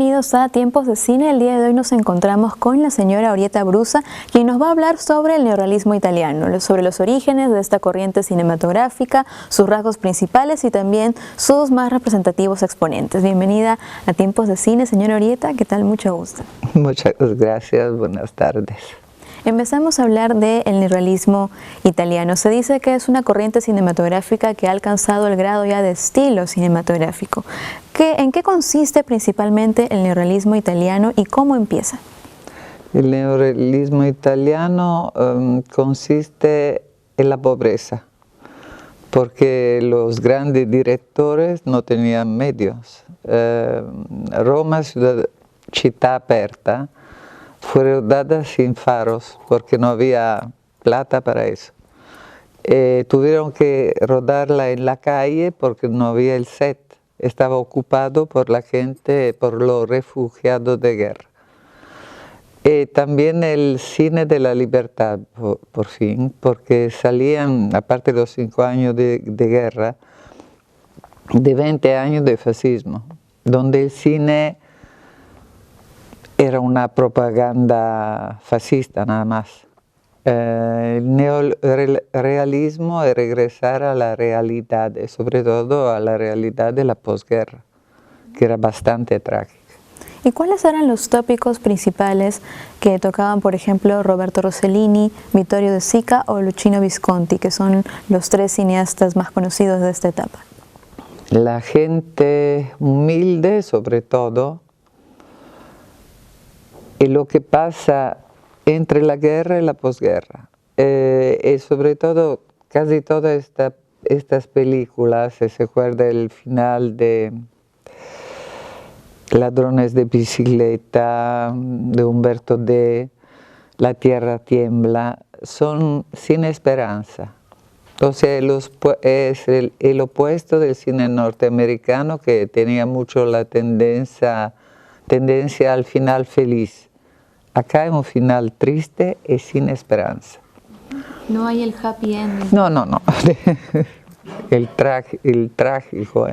bienvenidos a Tiempos de Cine. El día de hoy nos encontramos con la señora Orietta Brusa, quien nos va a hablar sobre el neorrealismo italiano, sobre los orígenes de esta corriente cinematográfica, sus rasgos principales y también sus más representativos exponentes. Bienvenida a Tiempos de Cine, señora Orietta, ¿qué tal? Mucho gusto. Muchas gracias, buenas tardes. Empezamos a hablar del neorrealismo italiano. Se dice que es una corriente cinematográfica que ha alcanzado el grado ya de estilo cinematográfico. ¿En qué consiste principalmente el neorrealismo italiano y cómo empieza? El neorrealismo italiano consiste en la pobreza, porque los grandes directores no tenían medios. Roma, città aperta, fue rodada sin faros porque no había plata para eso. Tuvieron que rodarla en la calle porque no había el set. Estaba ocupado por la gente, por los refugiados de guerra. También el cine de la libertad, por fin, porque salían, aparte de los 5 años de guerra, de 20 años de fascismo, donde el cine era una propaganda fascista nada más. El neorealismo es regresar a la realidad, y sobre todo a la realidad de la posguerra, que era bastante trágica. ¿Y cuáles eran los tópicos principales que tocaban, por ejemplo, Roberto Rossellini, Vittorio De Sica o Luchino Visconti, que son los 3 cineastas más conocidos de esta etapa? La gente humilde, sobre todo, y lo que pasa entre la guerra y la posguerra. Y sobre todo, casi todas estas películas, se acuerda el final de Ladrones de bicicleta, de Umberto D., La tierra tiembla, son sin esperanza. O sea, es el opuesto del cine norteamericano, que tenía mucho la tendencia al final feliz. Acá hay un final triste y sin esperanza. No hay el happy ending. No. el trágico.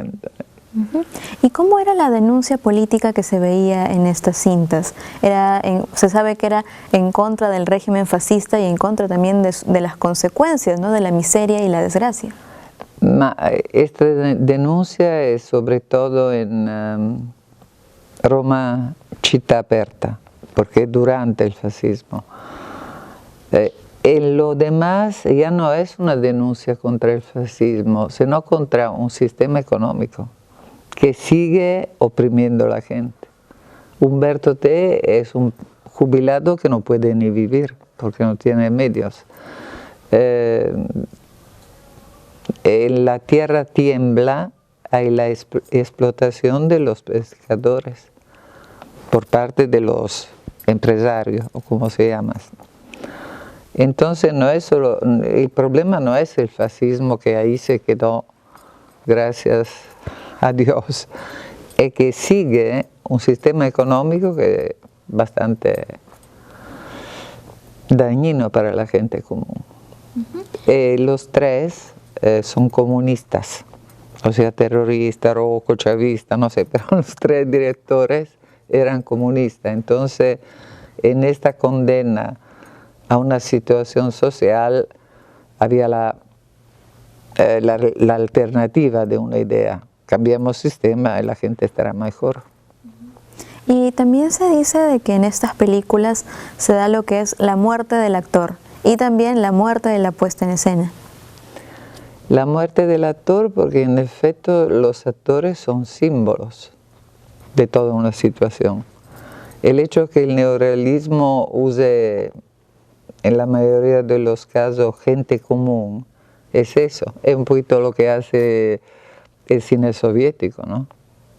¿Y cómo era la denuncia política que se veía en estas cintas? Se sabe que era en contra del régimen fascista y en contra también de las consecuencias, ¿no?, de la miseria y la desgracia. Esta denuncia es sobre todo en Roma città aperta, porque durante el fascismo. En lo demás ya no es una denuncia contra el fascismo, sino contra un sistema económico que sigue oprimiendo a la gente. Umberto T. es un jubilado que no puede ni vivir porque no tiene medios. En La tierra tiembla hay la explotación de los pescadores por parte de los empresarios, o como se llama. Entonces no es solo, el problema no es el fascismo, que ahí se quedó, gracias a Dios, es que sigue un sistema económico que es bastante dañino para la gente común. Los 3 son comunistas, o sea, terroristas, Rocco, chavista, no sé, pero los 3 directores eran comunistas. Entonces, en esta condena a una situación social había la alternativa de una idea. Cambiamos sistema y la gente estará mejor. Y también se dice de que en estas películas se da lo que es la muerte del actor y también la muerte de la puesta en escena. La muerte del actor, porque en efecto los actores son símbolos de toda una situación. El hecho que el neorrealismo use en la mayoría de los casos gente común es eso, es un poquito lo que hace el cine soviético, ¿no?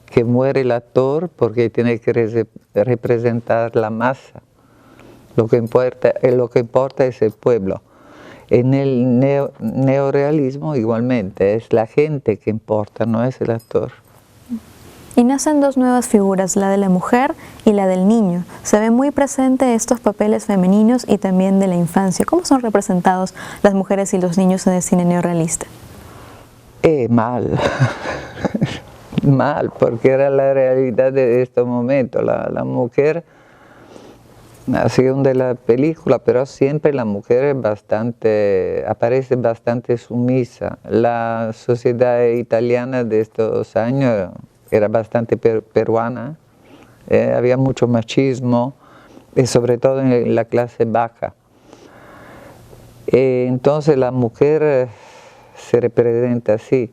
Que muere el actor porque tiene que representar la masa. Lo que importa es el pueblo. En el neorrealismo igualmente es la gente que importa, no es el actor. Y nacen 2 nuevas figuras, la de la mujer y la del niño. Se ven muy presentes estos papeles femeninos y también de la infancia. ¿Cómo son representados las mujeres y los niños en el cine neorrealista? Mal. mal, porque era la realidad de este momento. La mujer, según de la película, pero siempre la mujer es aparece bastante sumisa. La sociedad italiana de estos años era bastante peruana, había mucho machismo, y sobre todo en la clase baja. Entonces la mujer se representa así.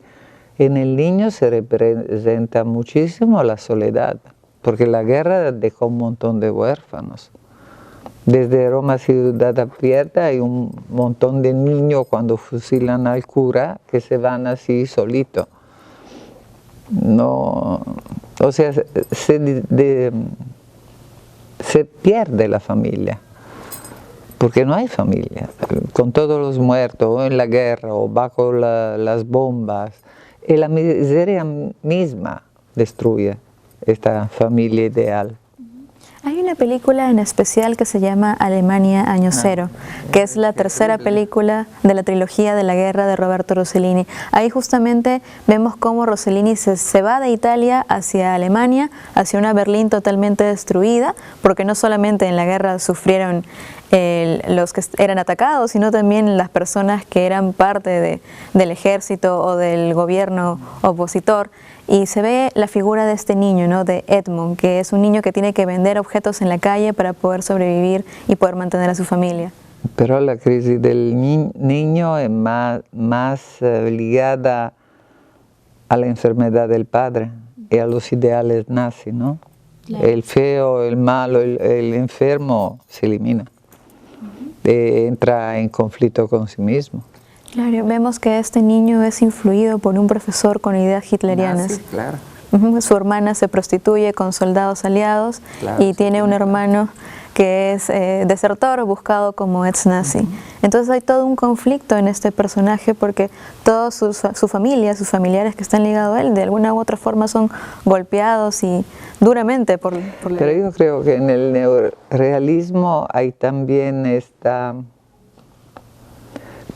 En el niño se representa muchísimo la soledad, porque la guerra dejó un montón de huérfanos. Desde Roma Ciudad Abierta hay un montón de niños cuando fusilan al cura que se van así solitos. No, o sea, se pierde la familia, porque no hay familia. Con todos los muertos, o en la guerra, o bajo las bombas, y la miseria misma destruye esta familia ideal. Hay una película en especial que se llama Alemania Año Cero, que es la tercera película de la trilogía de la guerra de Roberto Rossellini. Ahí justamente vemos cómo Rossellini se va de Italia hacia Alemania, hacia una Berlín totalmente destruida, porque no solamente en la guerra sufrieron los que eran atacados, sino también las personas que eran parte del ejército o del gobierno opositor. Y se ve la figura de este niño, ¿no? De Edmund, que es un niño que tiene que vender objetos en la calle para poder sobrevivir y poder mantener a su familia. Pero la crisis del niño es más ligada a la enfermedad del padre y a los ideales nazis, ¿no? Claro. El feo, el malo, el enfermo se elimina. Entra en conflicto con sí mismo. Claro, vemos que este niño es influido por un profesor con ideas hitlerianas. Sí, claro. Su hermana se prostituye con soldados aliados, claro, y tiene un hermano que es desertor buscado como ex-nazi. Entonces hay todo un conflicto en este personaje porque toda su familia, sus familiares que están ligados a él, de alguna u otra forma son golpeados y duramente por la... Pero yo creo que en el neorrealismo hay también esta,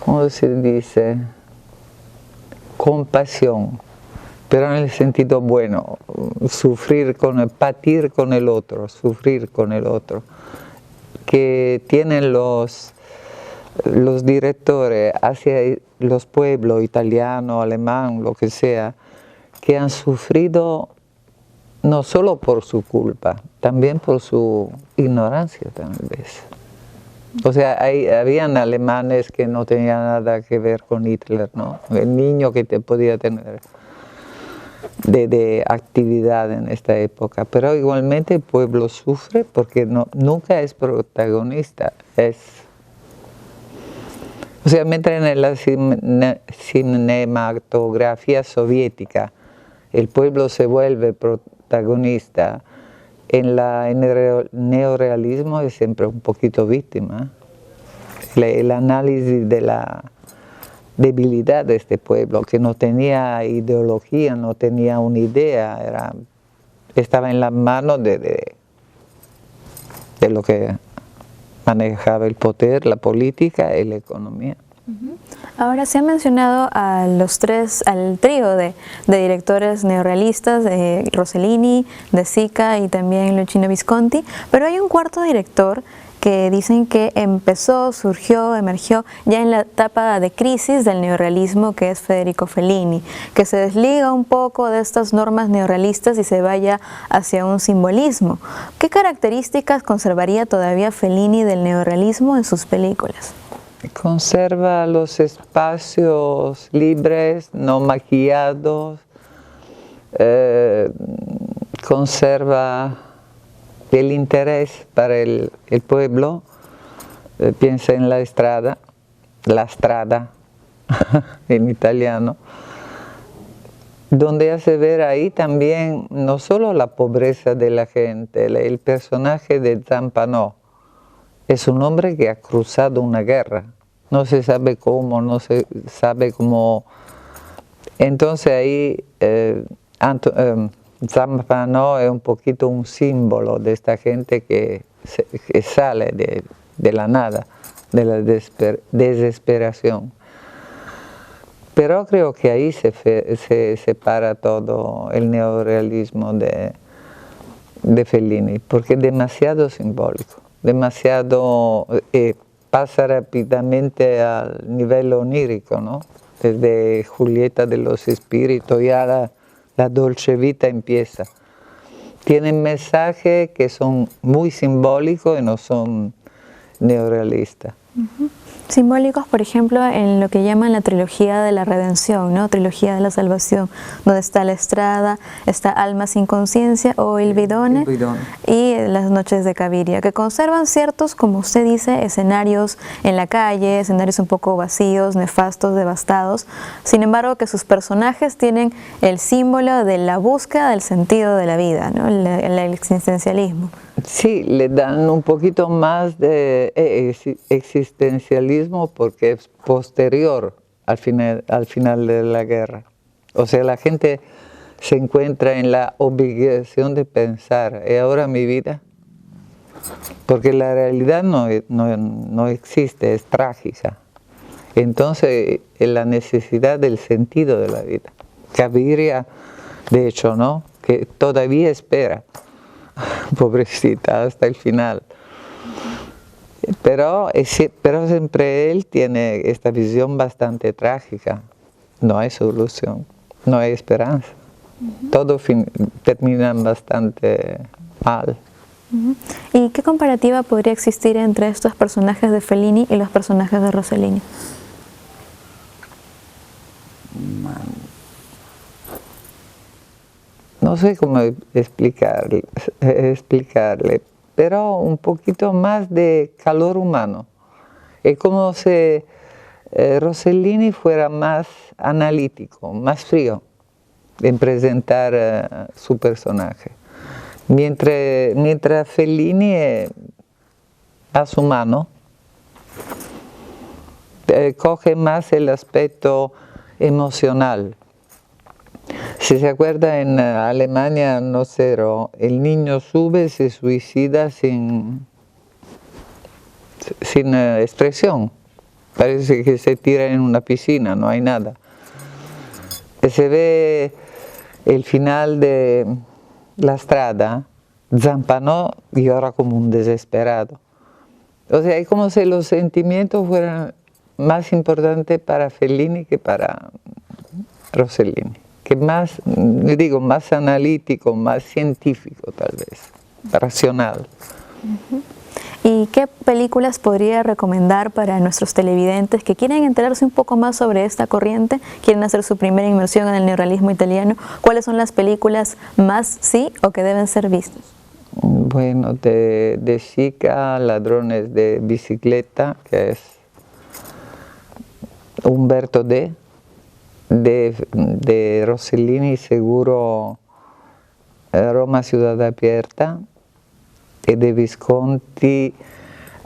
¿cómo se dice? Compasión, pero en el sentido bueno, patir con el otro, sufrir con el otro, que tienen los directores hacia los pueblos italiano, alemán, lo que sea, que han sufrido no solo por su culpa, también por su ignorancia tal vez. O sea, habían alemanes que no tenían nada que ver con Hitler, ¿no? El niño que te podía tener de actividad en esta época, pero igualmente el pueblo sufre porque nunca es protagonista. O sea, mientras en la cinematografía soviética el pueblo se vuelve protagonista, en el neorrealismo es siempre un poquito víctima. El análisis de la debilidad de este pueblo, que no tenía ideología, no tenía una idea, estaba en las manos de lo que manejaba el poder, la política y la economía. Ahora se ha mencionado al trío de directores neorrealistas, de Rossellini, De Sica y también Luchino Visconti, pero hay un cuarto director que dicen que emergió ya en la etapa de crisis del neorrealismo, que es Federico Fellini, que se desliga un poco de estas normas neorrealistas y se vaya hacia un simbolismo. ¿Qué características conservaría todavía Fellini del neorrealismo en sus películas? Conserva los espacios libres, no maquillados, conserva el interés para el pueblo, piensa en la strada en italiano, donde hace ver ahí también no solo la pobreza de la gente, el personaje de Zampano es un hombre que ha cruzado una guerra, no se sabe cómo, no se sabe cómo. Entonces ahí Zampano es un poquito un símbolo de esta gente que sale de la nada, de la desesperación. Pero creo que ahí se separa todo el neorrealismo de Fellini, porque es demasiado simbólico, demasiado, pasa rápidamente al nivel onírico, ¿no? Desde Julieta de los Espíritus, ya la Dolce Vita empieza. Tienen mensajes que son muy simbólicos y no son neorrealistas. Simbólicos, por ejemplo, en lo que llaman la trilogía de la redención, ¿no? Trilogía de la salvación, donde está La Estrada, está Alma sin conciencia o Il Bidone y Las noches de Cabiria, que conservan ciertos, como usted dice, escenarios en la calle, escenarios un poco vacíos, nefastos, devastados. Sin embargo, que sus personajes tienen el símbolo de la búsqueda del sentido de la vida, ¿no? El existencialismo. Sí, le dan un poquito más de existencialismo porque es posterior al final de la guerra. O sea, la gente se encuentra en la obligación de pensar, ¿y ahora mi vida? Porque la realidad no existe, es trágica. Entonces, la necesidad del sentido de la vida. Cabiria, de hecho, ¿no? Que todavía espera. Pobrecita, hasta el final. Pero siempre él tiene esta visión bastante trágica. No hay solución, no hay esperanza. Todo termina bastante mal. ¿Y qué comparativa podría existir entre estos personajes de Fellini y los personajes de Rossellini? No sé cómo explicarle, pero un poquito más de calor humano. Es como si Rossellini fuera más analítico, más frío en presentar su personaje. Mientras Fellini es más humano, coge más el aspecto emocional. Si se acuerda, en Alemania No Cero, el niño sube y se suicida sin expresión. Parece que se tira en una piscina, no hay nada. Se ve el final de La Strada, Zampano llora como un desesperado. O sea, es como si los sentimientos fueran más importantes para Fellini que para Rossellini. Que más, digo, más analítico, más científico tal vez, racional. ¿Y qué películas podría recomendar para nuestros televidentes que quieren enterarse un poco más sobre esta corriente, quieren hacer su primera inmersión en el neorrealismo italiano? ¿Cuáles son las películas más sí o que deben ser vistas? Bueno, de Sica, Ladrones de bicicleta, que es Umberto D. De Rossellini seguro Roma Ciudad Abierta, y de Visconti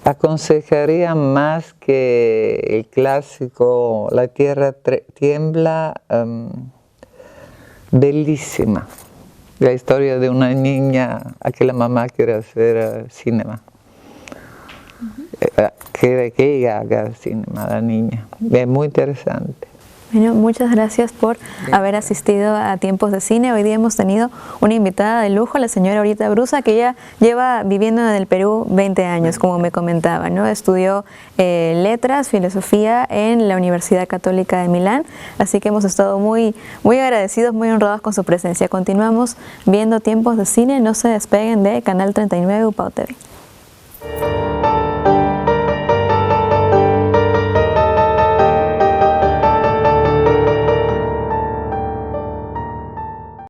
aconsejaría más que el clásico La Tierra Tiembla, bellísima, la historia de una niña a que la mamá quiere hacer cinema, quiere que ella haga cinema, la niña, es muy interesante. Bueno, muchas gracias por haber asistido a Tiempos de Cine. Hoy día hemos tenido una invitada de lujo, la señora Aurieta Brusa, que ya lleva viviendo en el Perú 20 años, como me comentaba, ¿no? Estudió letras, filosofía en la Universidad Católica de Milán, así que hemos estado muy agradecidos, muy honrados con su presencia. Continuamos viendo Tiempos de Cine, no se despeguen de Canal 39 UPAO TV.